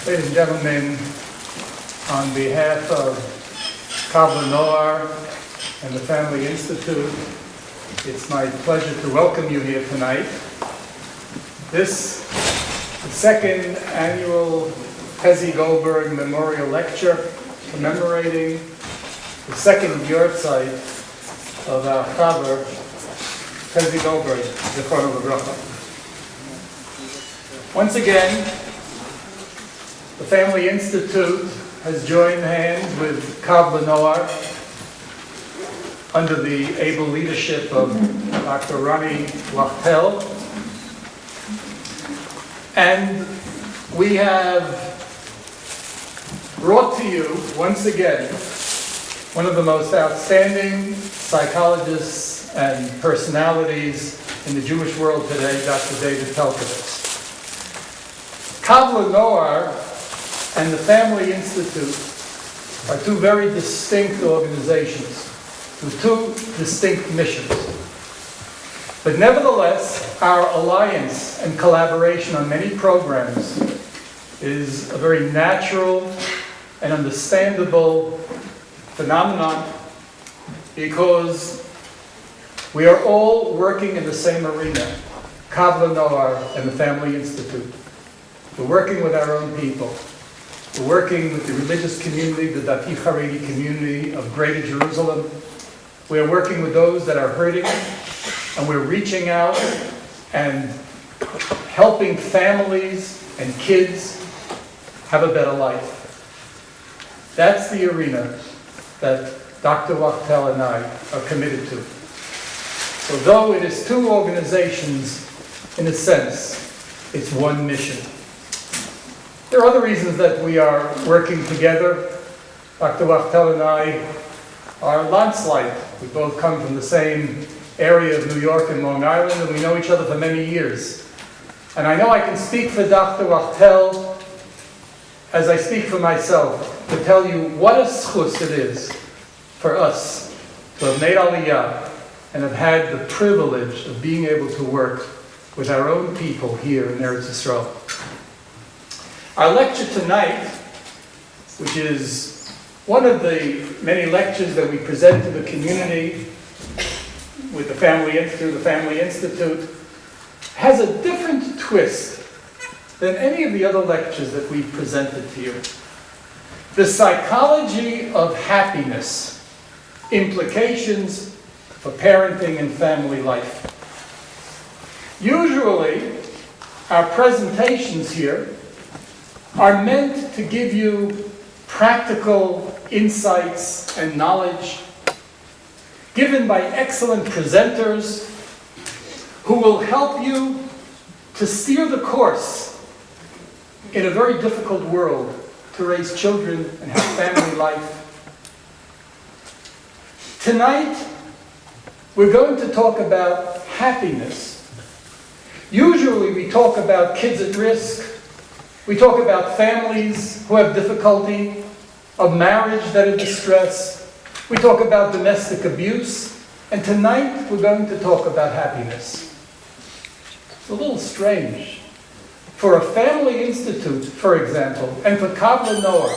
Ladies and gentlemen, on behalf of Noar and the Family Institute, it's my pleasure to welcome you here tonight. This the second annual Pezi Goldberg Memorial Lecture commemorating the second yahrzeit of our Chaver, Pezi Goldberg, Zichrono Livracha. Once again, the Family Institute has joined hands with Noar under the able leadership of Dr. Rani Lachtel, and we have brought to you once again one of the most outstanding psychologists and personalities in the Jewish world today, Dr. David Pelcovitz. Noar and the Family Institute are two very distinct organizations with two distinct missions. But nevertheless, our alliance and collaboration on many programs is a very natural and understandable phenomenon because we are all working in the same arena, Noar and the Family Institute. We're working with our own people. We're working with the religious community, the Dati Haredi community of Greater Jerusalem. We are working with those that are hurting, and we're reaching out and helping families and kids have a better life. That's the arena that Dr. Wachtel and I are committed to. So though it is two organizations, in a sense, it's one mission. There are other reasons that we are working together. Dr. Wachtel and I are landslide. We both come from the same area of New York and Long Island, and we know each other for many years. And I know I can speak for Dr. Wachtel as I speak for myself to tell you what a schus it is for us to have made Aliyah and have had the privilege of being able to work with our own people here in Eretz Yisrael. Our lecture tonight, which is one of the many lectures that we present to the community with the Family Institute, has a different twist than any of the other lectures that we've presented to you. The psychology of happiness, implications for parenting and family life. Usually, our presentations here are meant to give you practical insights and knowledge given by excellent presenters who will help you to steer the course in a very difficult world to raise children and have family life. Tonight, we're going to talk about happiness. Usually we talk about kids at risk. We talk about families who have difficulty, of marriage that are distressed. We talk about domestic abuse. And tonight we're going to talk about happiness. It's a little strange. For a Family Institute, for example, and for Noar,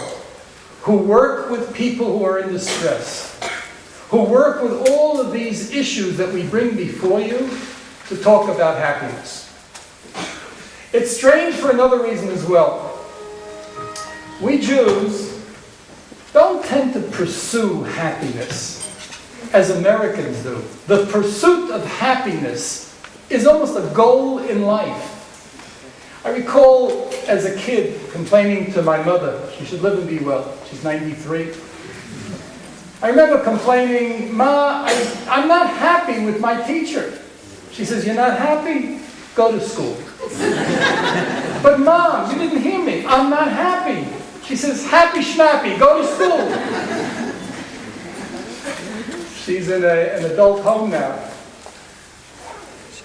who work with people who are in distress, who work with all of these issues that we bring before you to talk about happiness. It's strange for another reason as well. We Jews don't tend to pursue happiness as Americans do. The pursuit of happiness is almost a goal in life. I recall as a kid complaining to my mother, she should live and be well, she's 93. I remember complaining, Ma, I'm not happy with my teacher. She says, you're not happy? Go to school. But Mom, you didn't hear me. I'm not happy. She says, happy schmappy, go to school. She's in an adult home now.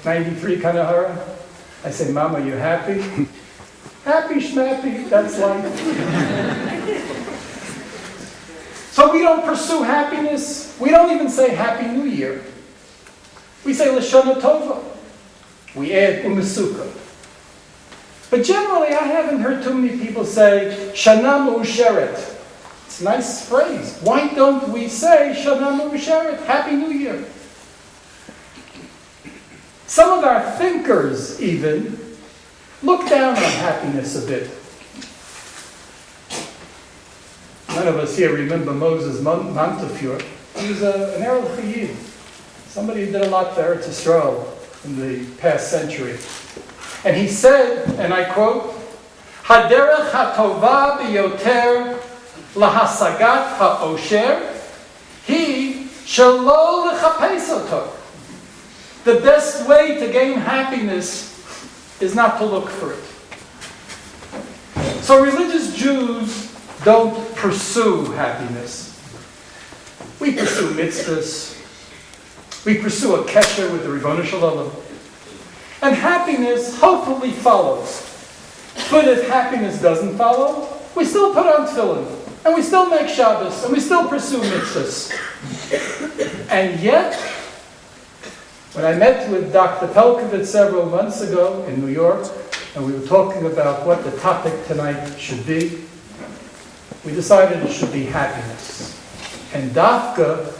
93 Kanahara. I say, Mom, are you happy? Happy schmappy, that's life. So we don't pursue happiness. We don't even say Happy New Year. We say Lashana Tova. We add Umesuka. But generally, I haven't heard too many people say, Shana Ma'usheret. It's a nice phrase. Why don't we say, Shana Ma'usheret, Happy New Year? Some of our thinkers, even, look down on happiness a bit. None of us here remember Moses Montefiore. He was an Erel Chayid, somebody who did a lot for Eretz Yisrael in the past century. And he said, and I quote, Haderech hatova biyoter lahasagat ha'osher hi shelo lechapes oto. The best way to gain happiness is not to look for it. So religious Jews don't pursue happiness. We pursue mitzvahs. We pursue a kesher with the Ribbono Shel Olam. And happiness hopefully follows. But if happiness doesn't follow, we still put on tefillin, and we still make Shabbos, and we still pursue mitzvahs. And yet, when I met with Dr. Pelcovitz several months ago in New York, and we were talking about what the topic tonight should be, we decided it should be happiness. And Dafka,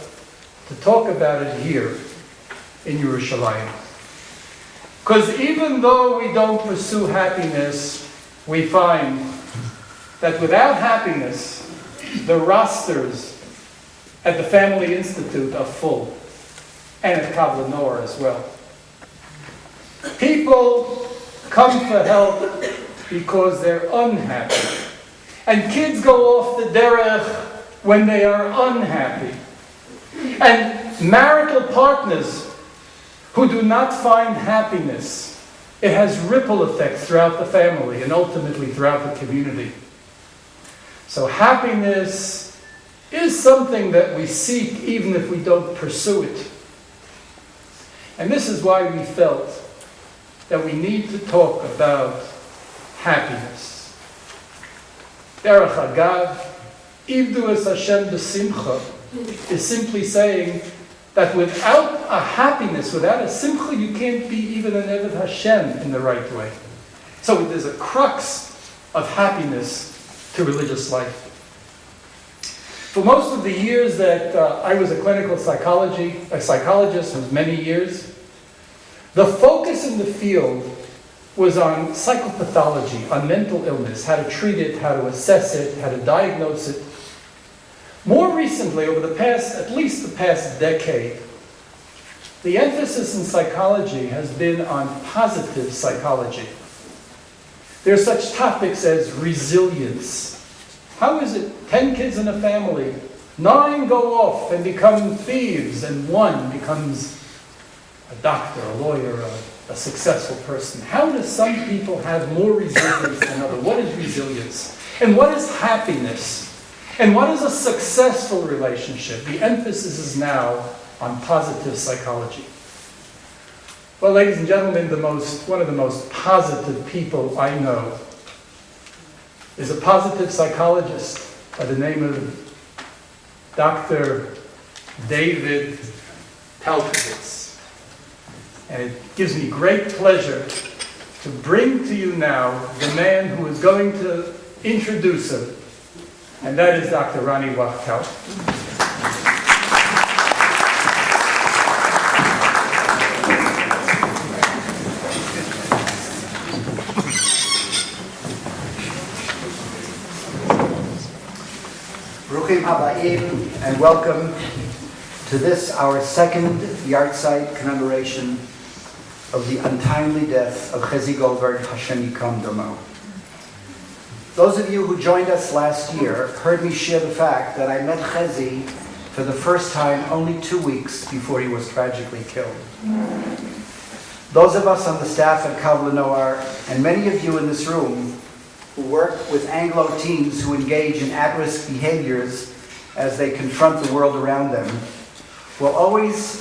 to talk about it here in Yerushalayim. Because even though we don't pursue happiness, we find that without happiness, the rosters at the Family Institute are full, and at Noar as well. People come for help because they're unhappy. And kids go off the derech when they are unhappy. And marital partners who do not find happiness, it has ripple effects throughout the family and ultimately throughout the community. So happiness is something that we seek even if we don't pursue it. And this is why we felt that we need to talk about happiness. Derech Agav, Ivdu es Hashem b'simcha, is simply saying that without a happiness, without a simcha, you can't be even an Eved Hashem in the right way. So there's a crux of happiness to religious life. For most of the years that I was a clinical psychologist, was many years, the focus in the field was on psychopathology, on mental illness, how to treat it, how to assess it, how to diagnose it. More recently, over at least the past decade, the emphasis in psychology has been on positive psychology. There are such topics as resilience. How is it 10 kids in a family, 9 go off and become thieves, and 1 becomes a doctor, a lawyer, a successful person? How do some people have more resilience than others? What is resilience? And what is happiness? And what is a successful relationship? The emphasis is now on positive psychology. Well, ladies and gentlemen, one of the most positive people I know is a positive psychologist by the name of Dr. David Pelcovitz. And it gives me great pleasure to bring to you now the man who is going to introduce him, and that is Dr. Rani Wachtel. Bruchim Habayim, and welcome to this, our second yahrzeit commemoration of the untimely death of Chezi Goldberg, Hashem Yikam Domo. Those of you who joined us last year heard me share the fact that I met Chezi for the first time only 2 weeks before he was tragically killed. Those of us on the staff at Noar, and many of you in this room who work with Anglo teens who engage in at-risk behaviors as they confront the world around them, will always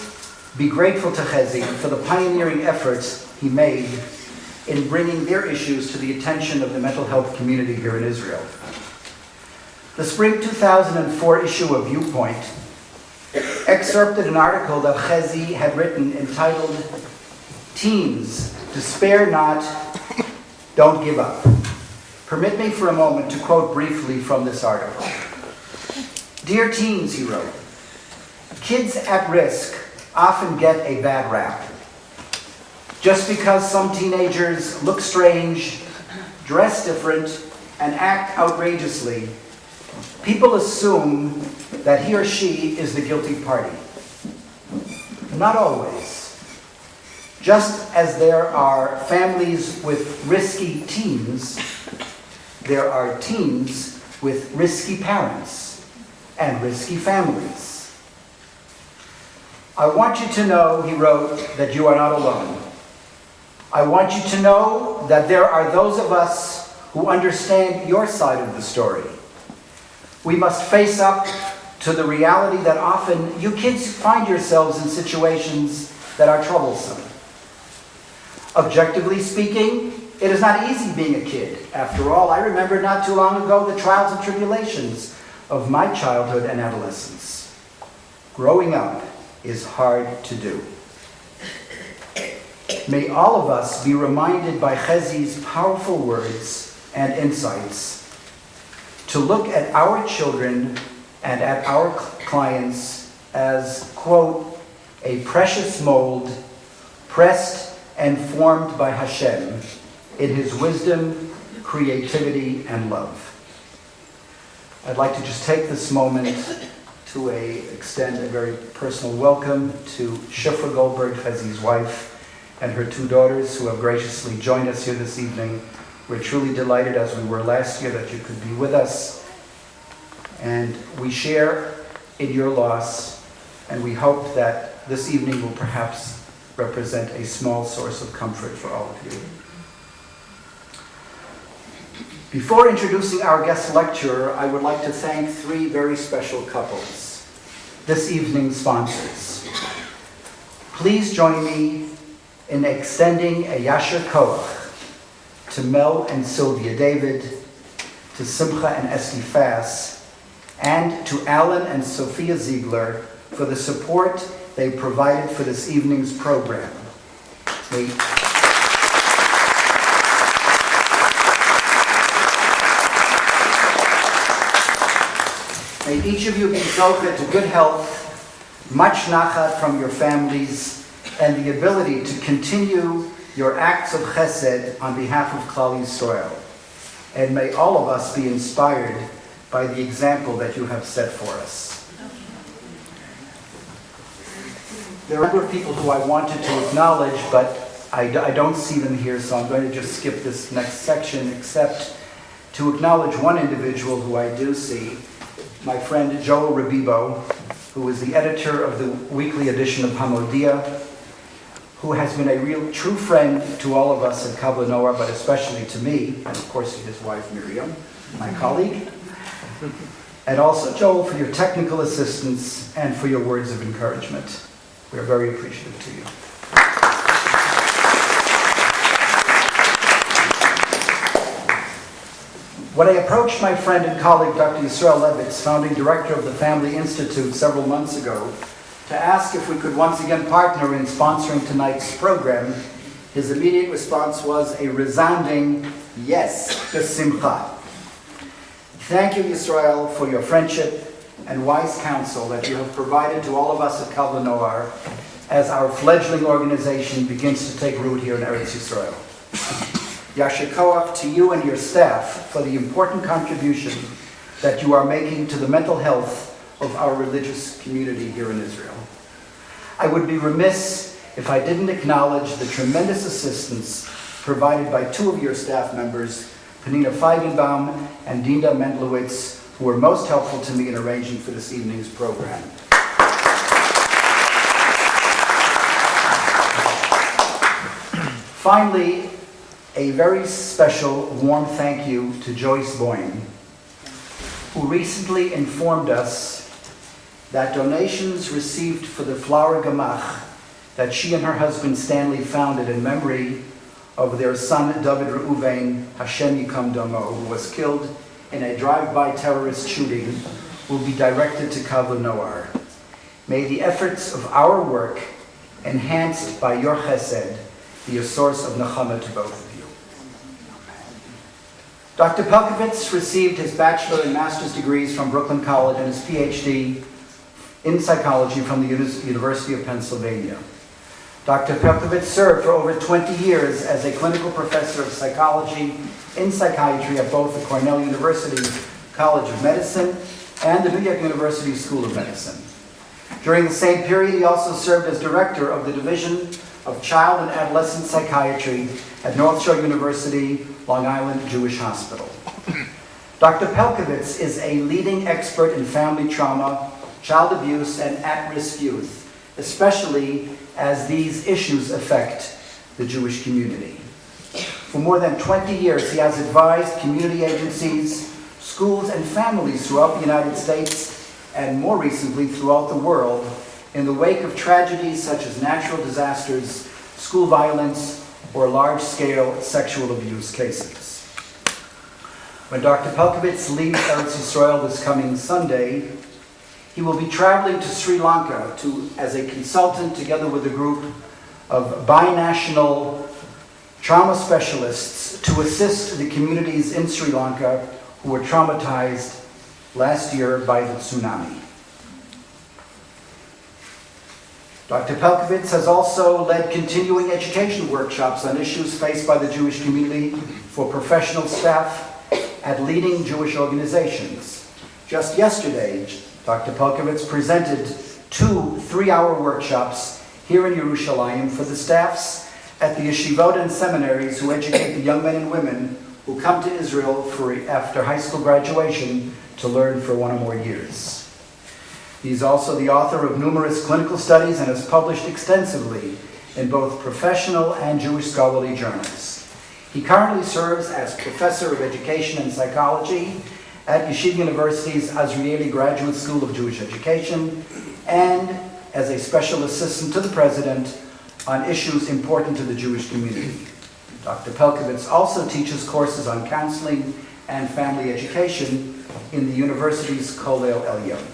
be grateful to Chezi for the pioneering efforts he made in bringing their issues to the attention of the mental health community here in Israel. The spring 2004 issue of Viewpoint excerpted an article that Chezi had written entitled, "Teens, Despair Not, Don't give up. Permit me for a moment to quote briefly from this article. Dear teens, he wrote, kids at risk often get a bad rap. Just because some teenagers look strange, dress different, and act outrageously, people assume that he or she is the guilty party. Not always. Just as there are families with risky teens, there are teens with risky parents and risky families. I want you to know, he wrote, that you are not alone. I want you to know that there are those of us who understand your side of the story. We must face up to the reality that often you kids find yourselves in situations that are troublesome. Objectively speaking, it is not easy being a kid. After all, I remember not too long ago the trials and tribulations of my childhood and adolescence. Growing up is hard to do. May all of us be reminded by Chezi's powerful words and insights to look at our children and at our clients as, quote, a precious mold pressed and formed by Hashem in his wisdom, creativity, and love. I'd like to just take this moment to extend a very personal welcome to Shifra Goldberg, Chezi's wife, and her two daughters who have graciously joined us here this evening. We're truly delighted, as we were last year, that you could be with us. And we share in your loss, and we hope that this evening will perhaps represent a small source of comfort for all of you. Before introducing our guest lecturer, I would like to thank three very special couples, this evening's sponsors. Please join me in extending a Yasher Koach to Mel and Sylvia David, to Simcha and Esti Fass, and to Alan and Sophia Ziegler for the support they provided for this evening's program. May each of you be zocheh to good health, much nachat from your families, and the ability to continue your acts of chesed on behalf of Klal Yisrael. And may all of us be inspired by the example that you have set for us. There are a number of people who I wanted to acknowledge, but I don't see them here, so I'm going to just skip this next section, except to acknowledge one individual who I do see, my friend Joel Rabibo, who is the editor of the weekly edition of Hamodia, who has been a real true friend to all of us at Kabbalah Noar, but especially to me, and of course to his wife Miriam, my colleague. And also, Joel, for your technical assistance and for your words of encouragement. We are very appreciative to you. When I approached my friend and colleague, Dr. Yisrael Levitz, founding director of the Family Institute several months ago, to ask if we could once again partner in sponsoring tonight's program, his immediate response was a resounding yes, b'simcha. Thank you, Yisrael, for your friendship and wise counsel that you have provided to all of us at Kabbalah Noar as our fledgling organization begins to take root here in Eretz Yisrael. Yasher Koach to you and your staff for the important contribution that you are making to the mental health of our religious community here in Israel. I would be remiss if I didn't acknowledge the tremendous assistance provided by two of your staff members, Penina Feigenbaum and Dinda Mendlowitz, who were most helpful to me in arranging for this evening's program. Finally, a very special, warm thank you to Joyce Boyne, who recently informed us that donations received for the flower gemach that she and her husband Stanley founded in memory of their son David Reuven, Hashem Yikam Damo, who was killed in a drive-by terrorist shooting, will be directed to Kabbalah Noar. May the efforts of our work, enhanced by your chesed, be a source of nechama to both of you. Dr. Pelcovitz received his bachelor and master's degrees from Brooklyn College and his PhD in psychology from the University of Pennsylvania. Dr. Pelcovitz served for over 20 years as a clinical professor of psychology in psychiatry at both the Cornell University College of Medicine and the New York University School of Medicine. During the same period, he also served as director of the Division of Child and Adolescent Psychiatry at North Shore University, Long Island Jewish Hospital. Dr. Pelcovitz is a leading expert in family trauma, child abuse, and at-risk youth, especially as these issues affect the Jewish community. For more than 20 years, he has advised community agencies, schools, and families throughout the United States, and more recently throughout the world, in the wake of tragedies such as natural disasters, school violence, or large-scale sexual abuse cases. When Dr. Pelcovitz leaves Eretz Yisrael this coming Sunday, he will be traveling to Sri Lanka as a consultant together with a group of binational trauma specialists to assist the communities in Sri Lanka who were traumatized last year by the tsunami. Dr. Pelcovitz has also led continuing education workshops on issues faced by the Jewish community for professional staff at leading Jewish organizations. Just yesterday, Dr. Pelcovitz presented 2 3-hour workshops here in Yerushalayim for the staffs at the yeshivot and seminaries who educate the young men and women who come to Israel after high school graduation to learn for 1 or more years. He's also the author of numerous clinical studies and has published extensively in both professional and Jewish scholarly journals. He currently serves as professor of education and psychology at Yeshiva University's Azrieli Graduate School of Jewish Education and as a special assistant to the president on issues important to the Jewish community. Dr. Pelcovitz also teaches courses on counseling and family education in the university's Kollel Elyon.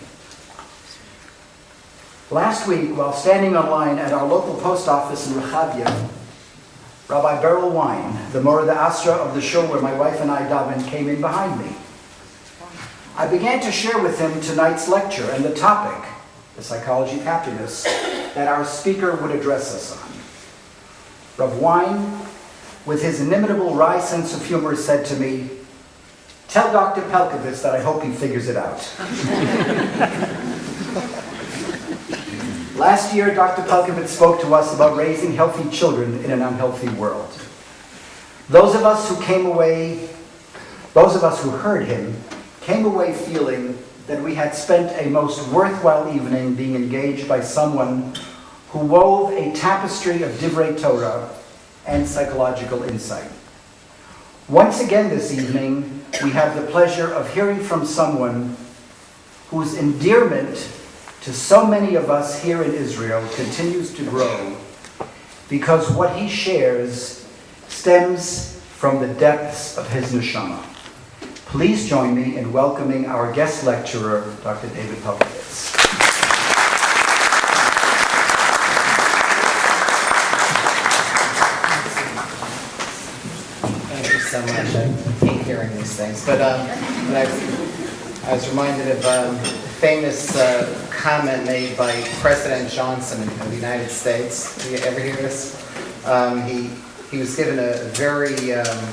Last week, while standing online at our local post office in Rehavia, Rabbi Beryl Wine, the Mora de Asra of the shul where my wife and I daven, came in behind me. I began to share with him tonight's lecture and the topic, the psychology of happiness, that our speaker would address us on. Rav Wine, with his inimitable wry sense of humor, said to me, "Tell Dr. Pelcovitz that I hope he figures it out." Last year, Dr. Pelcovitz spoke to us about raising healthy children in an unhealthy world. Those of us who heard him, came away feeling that we had spent a most worthwhile evening being engaged by someone who wove a tapestry of divrei Torah and psychological insight. Once again this evening, we have the pleasure of hearing from someone whose endearment to so many of us here in Israel continues to grow because what he shares stems from the depths of his neshama. Please join me in welcoming our guest lecturer, Dr. David Pelcovitz. Thank you so much. I hate hearing these things, but I was reminded of a famous comment made by President Johnson of the United States. Did you ever hear this? He was given a very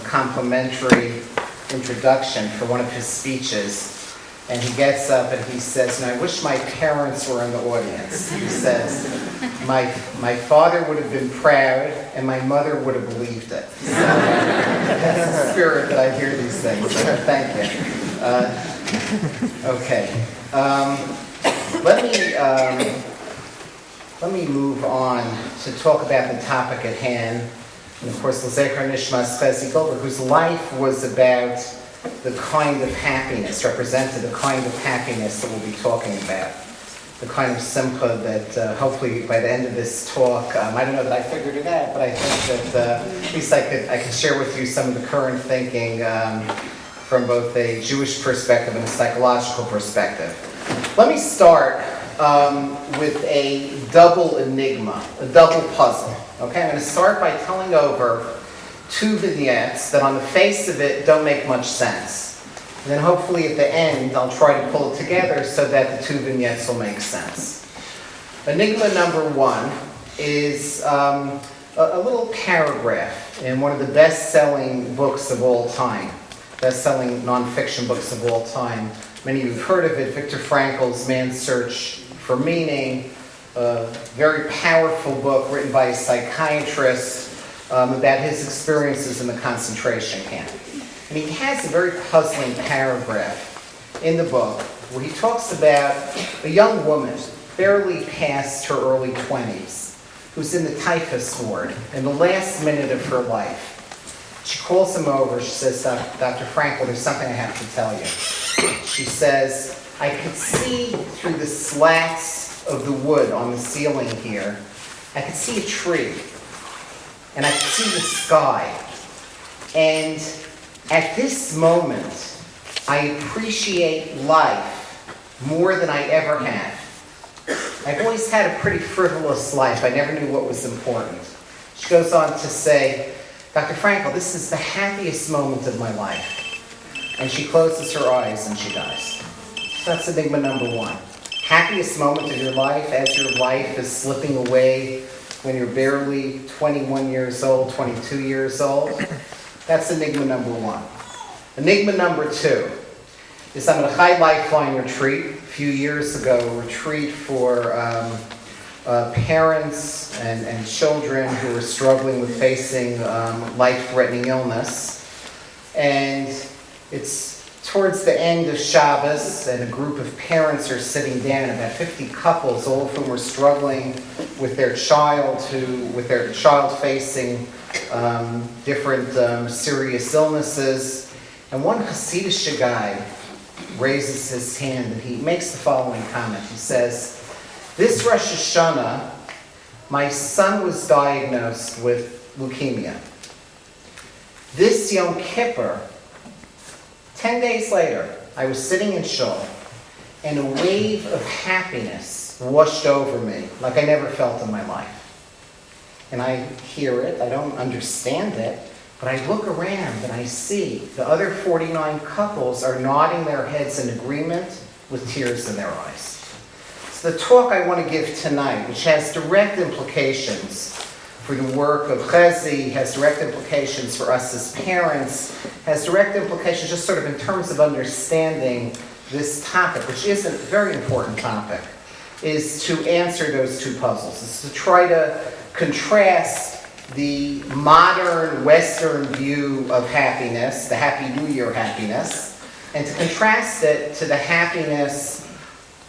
complimentary introduction for one of his speeches, and he gets up and he says, "And I wish my parents were in the audience." He says, my father would have been proud and my mother would have believed it." So that's the spirit that I hear these things. So thank you. Okay. Let me move on to talk about the topic at hand. And of course, L'Zecher Nishmas Chezi Goldberg, whose life was about the kind of happiness, represented the kind of happiness that we'll be talking about. The kind of simcha that hopefully by the end of this talk, I don't know that I figured it out, but I think that at least I could share with you some of the current thinking from both a Jewish perspective and a psychological perspective. Let me start with a double enigma, a double puzzle. Okay, I'm going to start by telling over 2 vignettes that on the face of it don't make much sense. And then hopefully at the end, I'll try to pull it together so that the 2 vignettes will make sense. Enigma number 1 is a little paragraph in one of the best-selling books of all time, best-selling nonfiction books of all time. Many of you have heard of it, Viktor Frankl's Man's Search for Meaning, a very powerful book written by a psychiatrist about his experiences in the concentration camp. And he has a very puzzling paragraph in the book where he talks about a young woman, barely past her early 20s, who's in the typhus ward in the last minute of her life. She calls him over. She says, Dr. Frankel, there's something I have to tell you. She says, I could see through the slats of the wood on the ceiling here, I could see a tree, and I could see the sky. And at this moment, I appreciate life more than I ever have. I've always had a pretty frivolous life. I never knew what was important. She goes on to say, Dr. Frankel, this is the happiest moment of my life. And she closes her eyes and she dies. So that's enigma number 1. Happiest moment of your life as your life is slipping away when you're barely 21 years old, 22 years old. That's enigma number 1. Enigma number 2 is I'm at a High Lifeline retreat a few years ago, a retreat for parents and children who are struggling with facing life-threatening illness. And it's towards the end of Shabbos, and a group of parents are sitting down, about 50 couples, all of whom are struggling with their child, facing different serious illnesses. And one Hasidic guy raises his hand and he makes the following comment. He says, this Rosh Hashanah, my son was diagnosed with leukemia. This Yom Kippur, 10 days later, I was sitting in shul, and a wave of happiness washed over me like I never felt in my life. And I hear it, I don't understand it, but I look around and I see the other 49 couples are nodding their heads in agreement with tears in their eyes. So the talk I want to give tonight, which has direct implications for the work of Chezi, has direct implications for us as parents, has direct implications just sort of in terms of understanding this topic, which is a very important topic, is to answer those 2 puzzles. It's to try to contrast the modern Western view of happiness, the Happy New Year happiness, and to contrast it to the happiness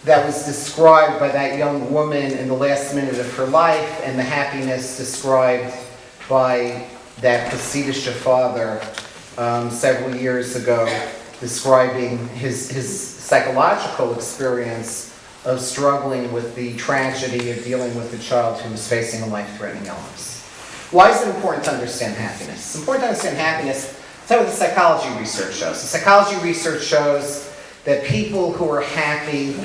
that was described by that young woman in the last minute of her life, and the happiness described by that Hasidic father several years ago, describing his psychological experience of struggling with the tragedy of dealing with a child who was facing a life-threatening illness. Why is it important to understand happiness? It's important to understand happiness. That's what the psychology research shows. The psychology research shows that people who are happy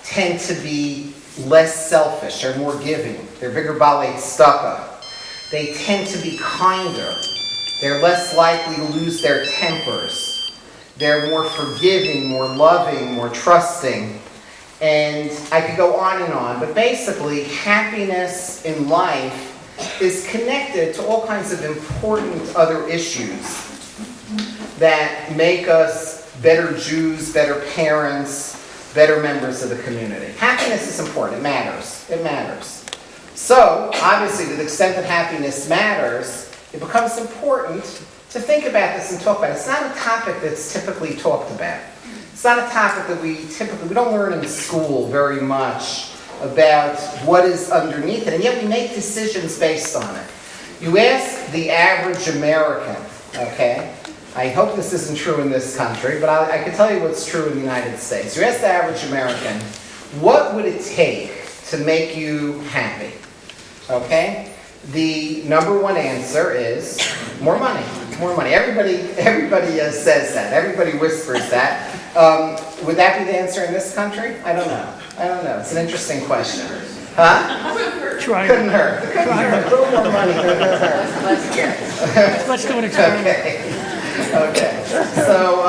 tend to be less selfish, they're more giving, they're bigger balei tzedakah. They tend to be kinder, they're less likely to lose their tempers, they're more forgiving, more loving, more trusting, and I could go on, but basically happiness in life is connected to all kinds of important other issues that make us better Jews, better parents, better members of the community. Happiness is important. It matters. It matters. So, obviously, to the extent that happiness matters, it becomes important to think about this and talk about it. It's not a topic that's typically talked about. It's not a topic that we don't learn in school very much about what is underneath it, and yet we make decisions based on it. You ask the average American, okay? I hope this isn't true in this country, but I can tell you what's true in the United States. You ask the average American, what would it take to make you happy? Okay? The number 1 answer is more money. More money. Everybody says that. Everybody whispers that. Would that be the answer in this country? I don't know. It's an interesting question. Huh? Try Couldn't it. hurt. Couldn't hurt. A little more money couldn't hurt. Let's do an experiment. Okay. Okay. So,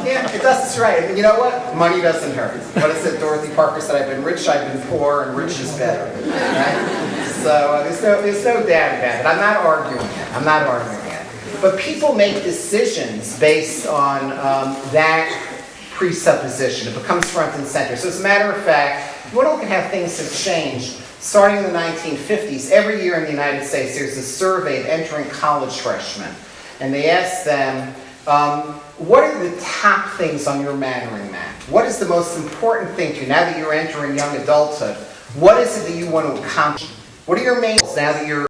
yeah, it does, it's right. And you know what? Money doesn't hurt. What is it? Dorothy Parker said, I've been rich, I've been poor, and rich is better. Right? So, there's no doubt about it. I'm not arguing it. I'm not arguing it. But people make decisions based on that presupposition. It becomes front and center. So, as a matter of fact, if you want to look at how things have changed, starting in the 1950s, every year in the United States, there's a survey of entering college freshmen. And they ask them, what are the top things on your Mannering map? What is the most important thing to you now that you're entering young adulthood? What is it that you want to accomplish? What are your main goals now that you're